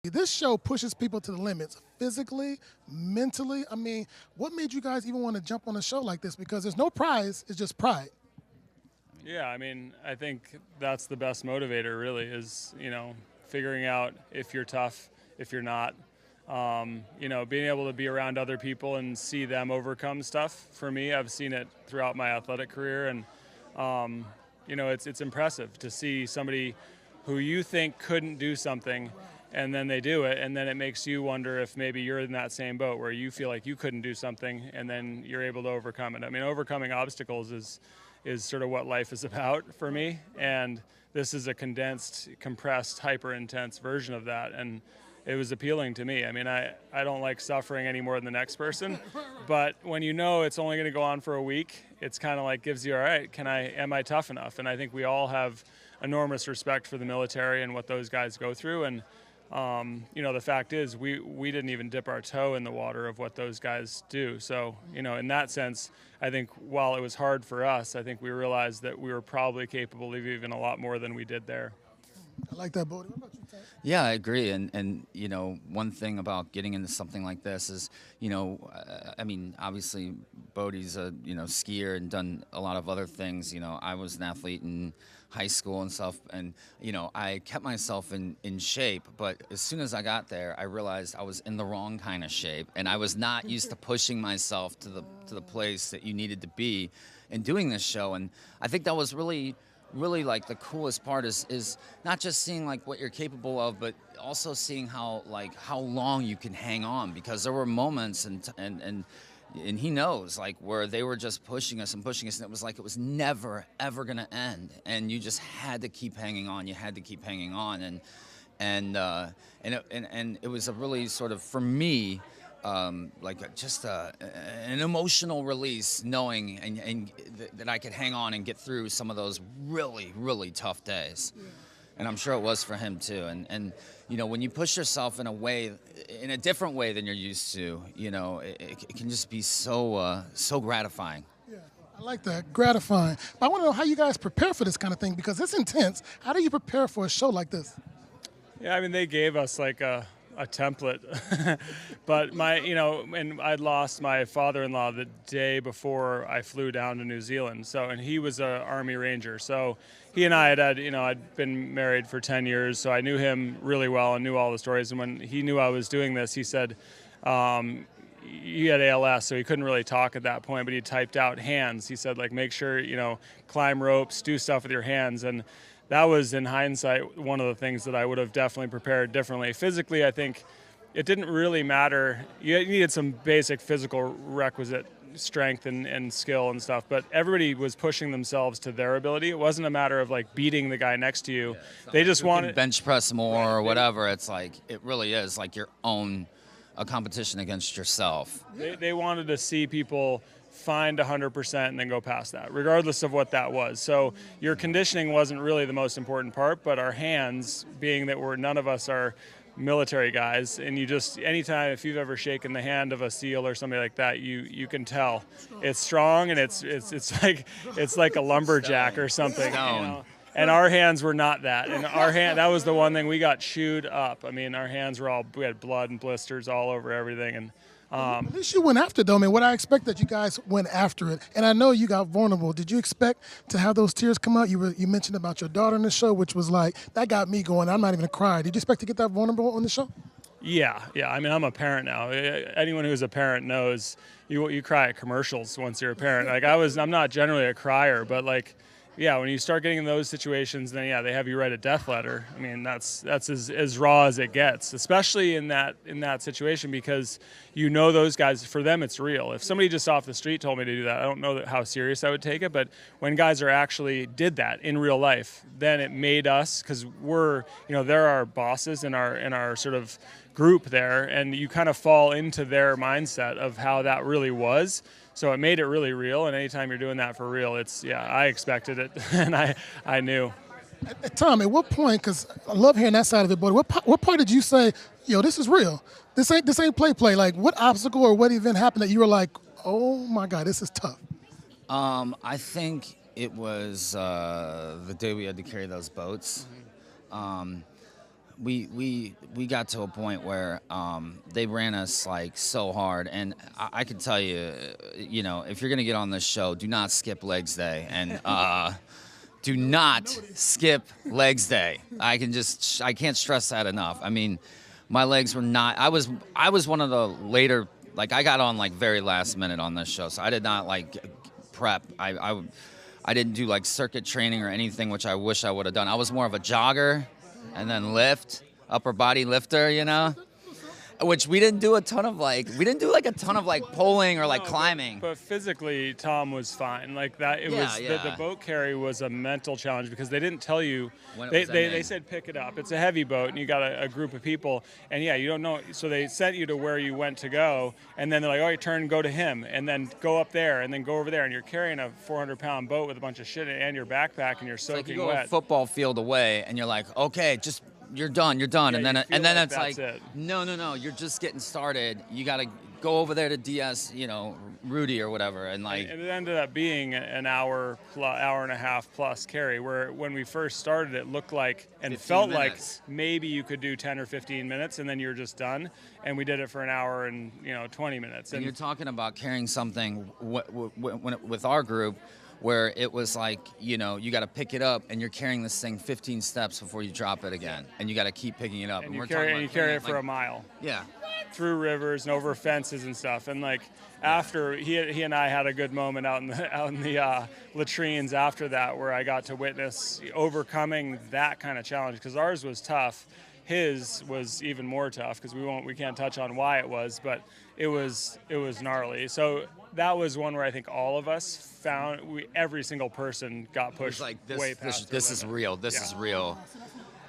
This show pushes people to the limits physically, mentally. I mean, what made you guys even want to jump on a show like this? Because there's no prize, it's just pride. Yeah, I mean, I think that's the best motivator really is, figuring out if you're tough, if you're not. Being able to be around other people and see them overcome stuff. For me, I've seen it throughout my athletic career, and it's impressive to see somebody who you think couldn't do something, and then they do it, and then it makes you wonder if maybe you're in that same boat where you feel like you couldn't do something, and then you're able to overcome it. I mean, overcoming obstacles is sort of what life is about for me, and this is a condensed, compressed, hyper-intense version of that, and it was appealing to me. I mean, I don't like suffering any more than the next person, but when you know it's only going to go on for a week, it's kind of like gives you, all right, am I tough enough? And I think we all have enormous respect for the military and what those guys go through, and the fact is we didn't even dip our toe in the water of what those guys do. So, in that sense, I think while it was hard for us, I think we realized that we were probably capable of even a lot more than we did there. I like that, Bode. What about you, Ty? Yeah, I agree. And one thing about getting into something like this is, obviously Bode's a, skier and done a lot of other things. I was an athlete in high school and stuff, and, I kept myself in shape. But as soon as I got there, I realized I was in the wrong kind of shape, and I was not used to pushing myself to the place that you needed to be in doing this show. And I think that was really like the coolest part is not just seeing like what you're capable of, but also seeing how long you can hang on, because there were moments and he knows like where they were just pushing us and it was like it was never ever gonna end, and you just had to keep hanging on. You had to keep hanging on, and it was a really sort of, for me, an emotional release, knowing and that I could hang on and get through some of those really, really tough days. Yeah. And I'm sure it was for him too. And when you push yourself in a different way than you're used to, it can just be so gratifying. Yeah, I like that, gratifying. But I want to know how you guys prepare for this kind of thing, because it's intense. How do you prepare for a show like this? Yeah, I mean, they gave us like a template, but and I'd lost my father-in-law the day before I flew down to New Zealand. And he was a Army Ranger. So he and I I'd been married for 10 years. So I knew him really well and knew all the stories. And when he knew I was doing this, he said, he had ALS, so he couldn't really talk at that point, but he typed out hands. He said, like, make sure, climb ropes, do stuff with your hands. And that was, in hindsight, one of the things that I would have definitely prepared differently. Physically, I think it didn't really matter. You needed some basic physical requisite strength and skill and stuff, but everybody was pushing themselves to their ability. It wasn't a matter of like beating the guy next to you. Yeah, they just wanted bench press more or whatever. It's like, it really is like your own a competition against yourself. They wanted to see people find 100% and then go past that, regardless of what that was. So your conditioning wasn't really the most important part, but our hands, being that none of us are military guys, and anytime, if you've ever shaken the hand of a SEAL or somebody like that, you can tell it's strong, and it's like a lumberjack or something. And our hands were not that. And that was the one thing, we got chewed up. I mean, our hands we had blood and blisters all over everything. And at least you went after it, though. I mean, what I expect that you guys went after it. And I know you got vulnerable. Did you expect to have those tears come out? You mentioned about your daughter in the show, which was like, that got me going. I'm not even a cry. Did you expect to get that vulnerable on the show? Yeah. I mean, I'm a parent now. Anyone who's a parent knows you cry at commercials once you're a parent. Like I'm not generally a crier, but like, yeah, when you start getting in those situations, then yeah, they have you write a death letter. I mean, that's as raw as it gets, especially in that situation, because those guys, for them it's real. If somebody just off the street told me to do that, I don't know how serious I would take it. But when guys did that in real life, then it made us, because they're our bosses in our sort of group there, and you kind of fall into their mindset of how that really was. So it made it really real, and anytime you're doing that for real, I expected it, and I knew. Tom, at what point, because I love hearing that side of it, but what part did you say, yo, this is real? This ain't play? Like, what obstacle or what event happened that you were like, oh my God, this is tough? I think it was the day we had to carry those boats. we got to a point where they ran us like so hard, and I can tell you, you know, if you're gonna get on this show, do not skip legs day, and do not skip legs day. I can't stress that enough. I mean, my legs were not. I was one of the later. Like, I got on like very last minute on this show, so I did not like prep. I didn't do like circuit training or anything, which I wish I would have done. I was more of a jogger and then upper body lifter, you know? Which we didn't do a ton of like pulling or like climbing. But physically, Tom was fine. Like that, the boat carry was a mental challenge because they didn't tell you. They said pick it up. It's a heavy boat, and you got a group of people, and you don't know. So they sent you to where you went to go, and then they're like, oh, you turn and go to him, and then go up there, and then go over there, and you're carrying a 400-pound boat with a bunch of shit and your backpack, and you're soaking like you go wet. A football field away, and you're like, okay, just. You're done, Yeah, and then it's like, it. no, you're just getting started. You got to go over there to DS, you know, Rudy or whatever, and like. And it ended up being an hour and a half plus carry, where when we first started, it looked like and felt minutes. like maybe you could do 10 or 15 minutes, and then you're just done. And we did it for an hour and 20 minutes. And you're talking about carrying something with our group. Where it was like, you got to pick it up, and you're carrying this thing 15 steps before you drop it again, and you got to keep picking it up. And you carry it for a mile. Yeah. Through rivers and over fences and stuff. And like after he and I had a good moment out in the latrines after that, where I got to witness overcoming that kind of challenge, because ours was tough. His was even more tough because we can't touch on why it was, but it was gnarly. So that was one where I think all of us found every single person got pushed like way past this is real. This is real.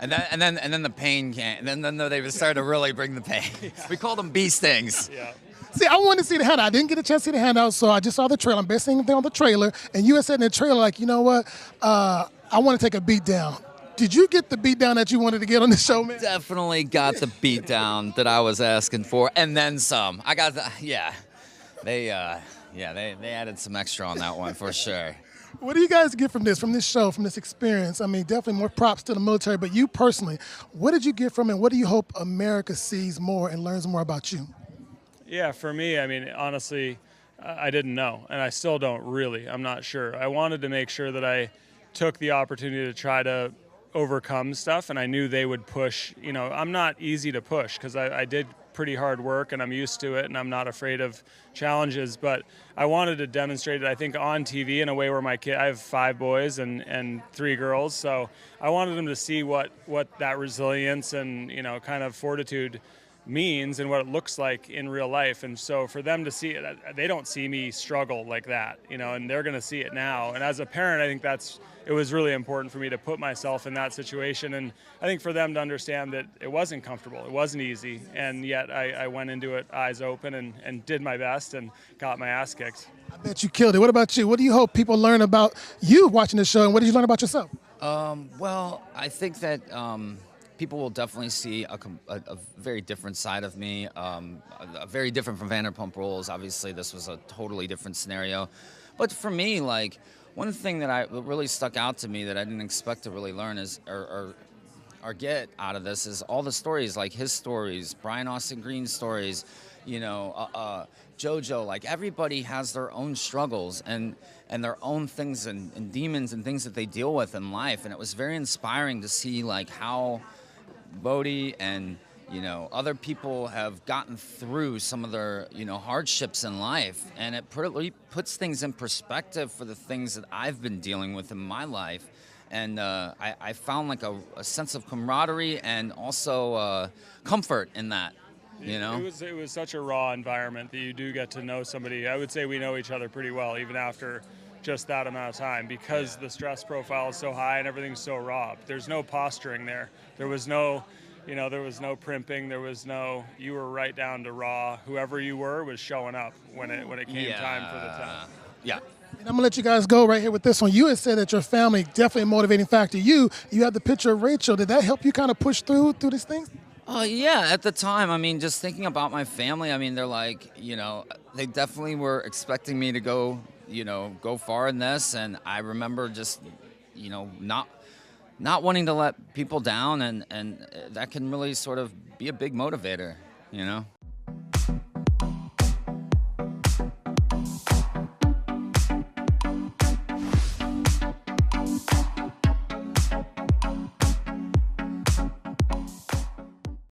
And then the pain came. And then they started to really bring the pain. Yeah. We called them bee stings. Yeah. See, I wanted to see the handout. I didn't get a chance to see the handout, so I just saw the trailer. I'm basing everything on the trailer. And you had said in the trailer, like, you know what? I want to take a beat down. Did you get the beat down that you wanted to get on the show, man? Definitely got the beat down that I was asking for, and then some. I got They added some extra on that one for sure. What do you guys get from this show, from this experience? I mean, definitely more props to the military, but you personally, what did you get from it? What do you hope America sees more and learns more about you? Yeah, for me, I mean, honestly, I didn't know, and I still don't really. I'm not sure. I wanted to make sure that I took the opportunity to try to overcome stuff, and I knew they would push. I'm not easy to push because I did pretty hard work, and I'm used to it, and I'm not afraid of challenges, but I wanted to demonstrate it, I think, on TV in a way where I have 5 boys and 3 girls, so I wanted them to see what that resilience and, kind of fortitude means and what it looks like in real life. And so for them to see it, they don't see me struggle like that, and they're going to see it now. And as a parent, I think it was really important for me to put myself in that situation. And I think for them to understand that it wasn't comfortable, it wasn't easy, and yet I went into it eyes open and did my best and got my ass kicked. I bet you killed it. What about you? What do you hope people learn about you watching the show, and what did you learn about yourself? Well, I think that people will definitely see a very different side of me, very different from Vanderpump Rules. Obviously, this was a totally different scenario. But for me, like, one thing that really stuck out to me that I didn't expect to really learn or get out of this is all the stories, like his stories, Brian Austin Green's stories, JoJo. Like, everybody has their own struggles and their own things and demons and things that they deal with in life. And it was very inspiring to see, like, how Bode and other people have gotten through some of their hardships in life, and it puts things in perspective for the things that I've been dealing with in my life. And I found like a sense of camaraderie and also comfort in that. It was such a raw environment that you do get to know somebody. I would say we know each other pretty well, even after just that amount of time, because the stress profile is so high and everything's so raw. There's no posturing there. There was no primping. There was no. You were right down to raw. Whoever you were was showing up when it came time for the test. Yeah. And I'm gonna let you guys go right here with this one. You had said that your family definitely a motivating factor. You had the picture of Rachel. Did that help you kind of push through these things? Yeah, at the time, I mean, just thinking about my family, I mean, they're like, they definitely were expecting me to go far in this. And I remember just, not not wanting to let people down, and that can really sort of be a big motivator, you know.